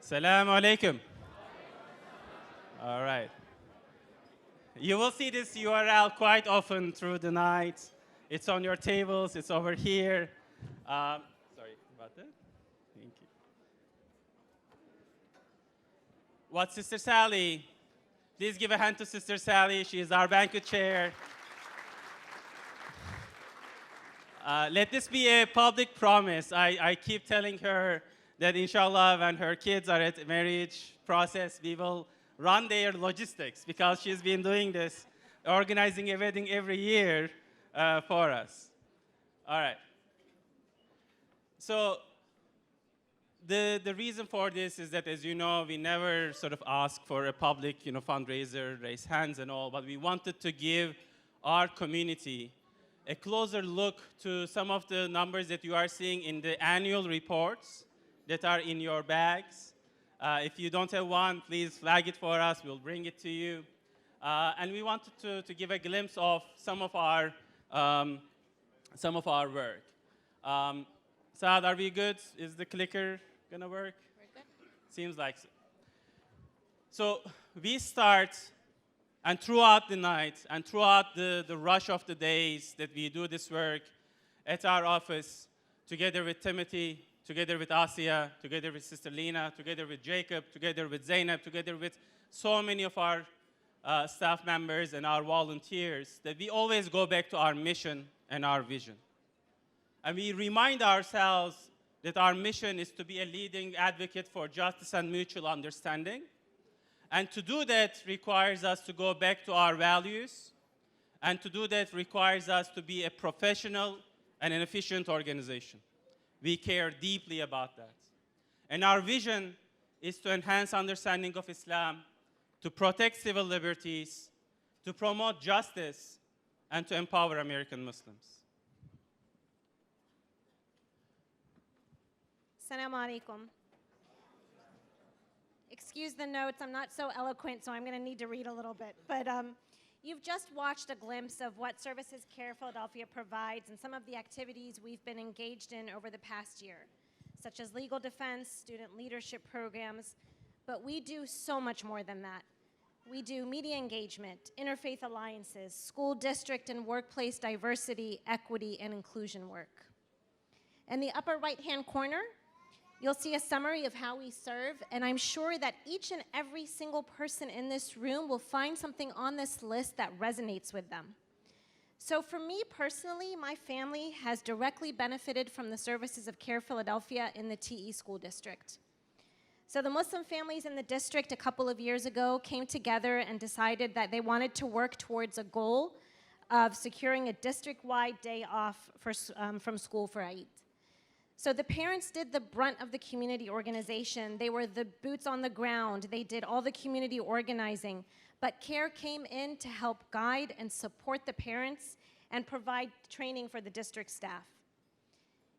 Assalamu alaikum. All right. You will see this URL quite often through the night. It's on your tables, it's over here. Sorry about that. Thank you. What's Sister Sally? Please give a hand to Sister Sally. She is our banquet chair. Let this be a public promise. I keep telling her that inshallah, when her kids are at marriage process, we will run their logistics because she's been doing this, organizing a wedding every year for us. All right. So the reason for this is that, as you know, we never sort of ask for a public fundraiser, raise hands and all, but we wanted to give our community a closer look to some of the numbers that you are seeing in the annual reports that are in your bags. If you don't have one, please flag it for us. We'll bring it to you. And we wanted to give a glimpse of some of our work. Saad, are we good? Is the clicker gonna work? We're good. Seems like so. So we start, and throughout the night, and throughout the rush of the days that we do this work at our office, together with Timothy, together with Asiya, together with Sister Lena, together with Jacob, together with Zainab, together with so many of our staff members and our volunteers, that we always go back to our mission and our vision. And we remind ourselves that our mission is to be a leading advocate for justice and mutual understanding. And to do that requires us to go back to our values. And to do that requires us to be a professional and an efficient organization. We care deeply about that. And our vision is to enhance understanding of Islam, to protect civil liberties, to promote justice, and to empower American Muslims. Assalamu alaikum. Excuse the notes, I'm not so eloquent, so I'm going to need to read a little bit. But you've just watched a glimpse of what services CAIR-Philadelphia provides and some of the activities we've been engaged in over the past year, such as legal defense, student leadership programs. But we do so much more than that. We do media engagement, interfaith alliances, school district and workplace diversity, equity, and inclusion work. In the upper right-hand corner, you'll see a summary of how we serve, and I'm sure that each and every single person in this room will find something on this list that resonates with them. So for me personally, my family has directly benefited from the services of CAIR-Philadelphia in the TE School District. So the Muslim families in the district a couple of years ago came together and decided that they wanted to work towards a goal of securing a district-wide day off from school for Eid. So the parents did the brunt of the community organization. They were the boots on the ground. They did all the community organizing. But CAIR came in to help guide and support the parents and provide training for the district staff.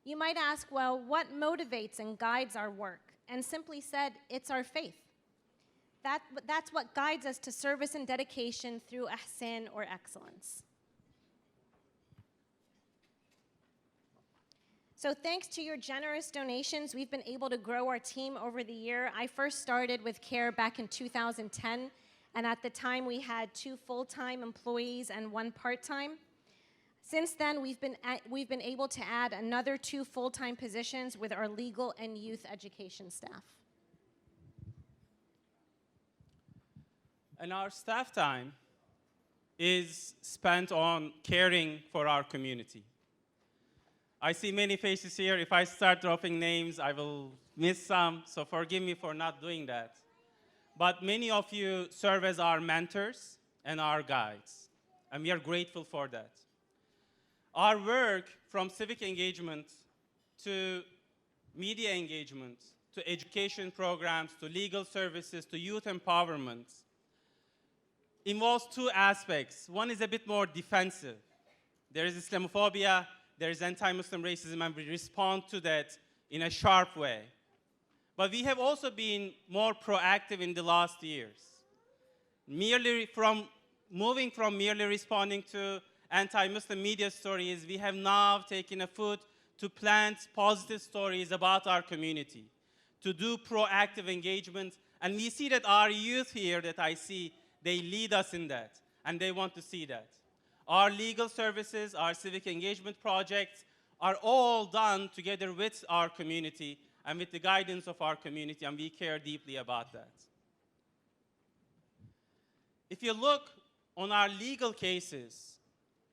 You might ask, well, what motivates and guides our work? And simply said, it's our faith. That's what guides us to service and dedication through ihsan or excellence. So thanks to your generous donations, we've been able to grow our team over the year. I first started with CAIR back in 2010, and at the time we had 2 full-time employees and 1 part-time. Since then, we've been able to add another 2 full-time positions with our legal and youth education staff. And our staff time is spent on caring for our community. I see many faces here. If I start dropping names, I will miss some, so forgive me for not doing that. But many of you serve as our mentors and our guides, and we are grateful for that. Our work, from civic engagement to media engagement, to education programs, to legal services, to youth empowerment, involves 2 aspects. One is a bit more defensive. There is Islamophobia, there is anti-Muslim racism, and we respond to that in a sharp way. But we have also been more proactive in the last years. Moving from merely responding to anti-Muslim media stories, we have now taken a foot to plant positive stories about our community, to do proactive engagement. And we see that our youth here that I see, they lead us in that, and they want to see that. Our legal services, our civic engagement projects are all done together with our community and with the guidance of our community, and we care deeply about that. If you look on our legal cases,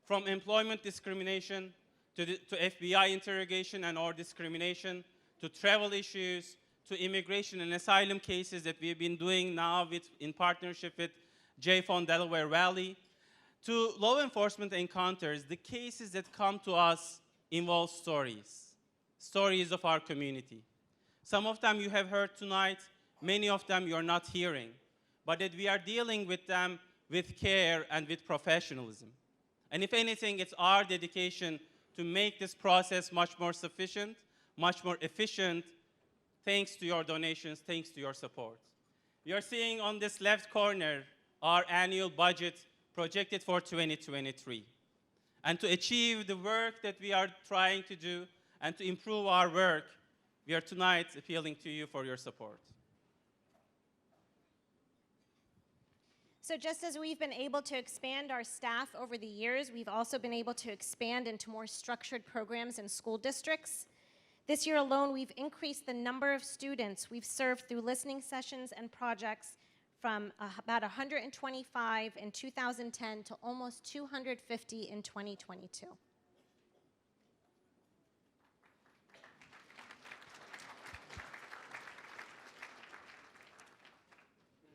from employment discrimination to FBI interrogation and or discrimination, to travel issues, to immigration and asylum cases that we've been doing now in partnership with JFON Delaware Valley, to law enforcement encounters, the cases that come to us involve stories of our community. Some of them you have heard tonight, many of them you're not hearing, but that we are dealing with them with care and with professionalism. And if anything, it's our dedication to make this process much more sufficient, much more efficient, thanks to your donations, thanks to your support. You're seeing on this left corner our annual budget projected for 2023. And to achieve the work that we are trying to do and to improve our work, we are tonight appealing to you for your support. So just as we've been able to expand our staff over the years, we've also been able to expand into more structured programs in school districts. This year alone, we've increased the number of students we've served through listening sessions and projects from about 125 in 2010 to almost 250 in 2022.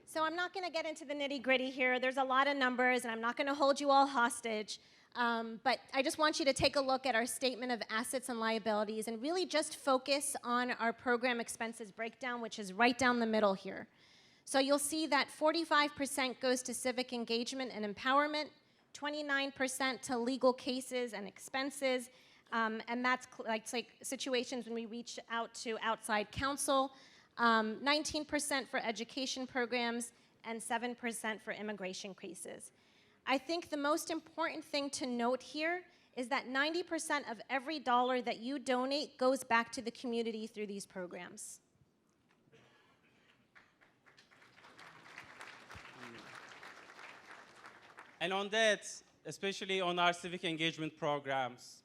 So I'm not going to get into the nitty-gritty here. There's a lot of numbers, and I'm not going to hold you all hostage. But I just want you to take a look at our statement of assets and liabilities and really just focus on our program expenses breakdown, which is right down the middle here. So you'll see that 45% goes to civic engagement and empowerment, 29% to legal cases and expenses, and that's like situations when we reach out to outside counsel, 19% for education programs, and 7% for immigration cases. I think the most important thing to note here is that 90% of every dollar that you donate goes back to the community through these programs. And on that, especially on our civic engagement programs,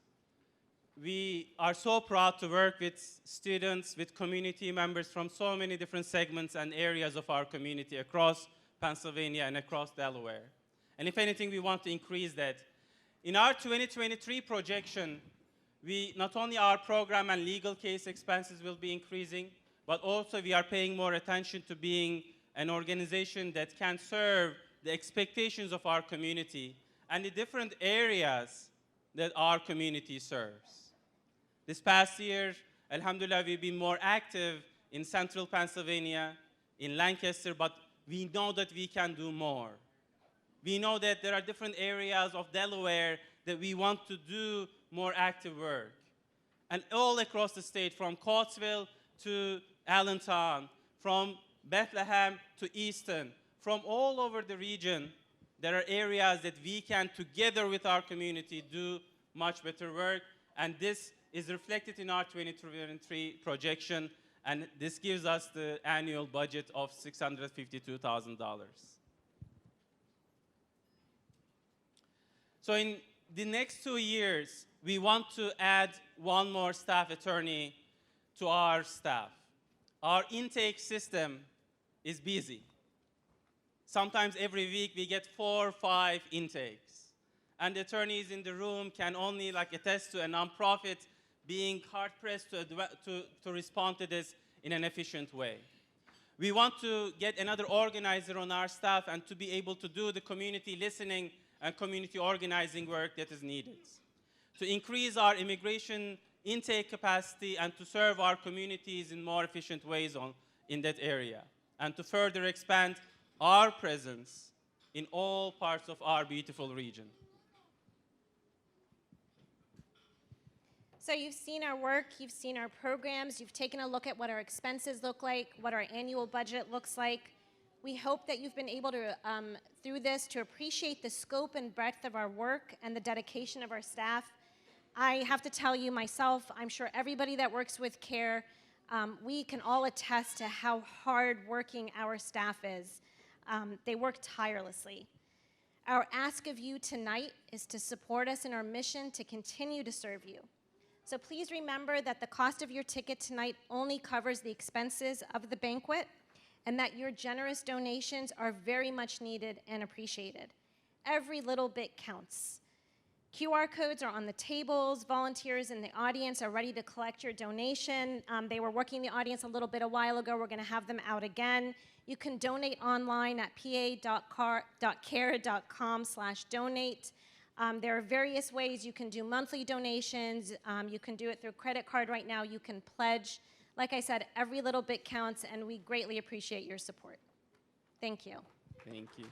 we are so proud to work with students, with community members from so many different segments and areas of our community across Pennsylvania and across Delaware. And if anything, we want to increase that. In our 2023 projection, not only our program and legal case expenses will be increasing, but also we are paying more attention to being an organization that can serve the expectations of our community and the different areas that our community serves. This past year, alhamdulillah, we've been more active in central Pennsylvania, in Lancaster, but we know that we can do more. We know that there are different areas of Delaware that we want to do more active work. And all across the state, from Coatesville to Allentown, from Bethlehem to Easton, from all over the region, there are areas that we can, together with our community, do much better work. And this is reflected in our 2023 projection, and this gives us the annual budget of $652,000. So in the next 2 years, we want to add one more staff attorney to our staff. Our intake system is busy. Sometimes every week we get 4 or 5 intakes. And the attorneys in the room can only attest to a nonprofit being hard-pressed to respond to this in an efficient way. We want to get another organizer on our staff and to be able to do the community listening and community organizing work that is needed. To increase our immigration intake capacity and to serve our communities in more efficient ways in that area. And to further expand our presence in all parts of our beautiful region. So you've seen our work, you've seen our programs, you've taken a look at what our expenses look like, what our annual budget looks like. We hope that you've been able to, through this, to appreciate the scope and breadth of our work and the dedication of our staff. I have to tell you myself, I'm sure everybody that works with CAIR We can all attest to how hard-working our staff is. They work tirelessly. Our ask of you tonight is to support us in our mission to continue to serve you. So please remember that the cost of your ticket tonight only covers the expenses of the banquet, and that your generous donations are very much needed and appreciated. Every little bit counts. QR codes are on the tables. Volunteers in the audience are ready to collect your donation. They were working the audience a little bit a while ago. We're going to have them out again. You can donate online at pa.cair.com/donate. There are various ways you can do monthly donations. You can do it through credit card right now. You can pledge. Like I said, every little bit counts, and we greatly appreciate your support. Thank you. Thank you.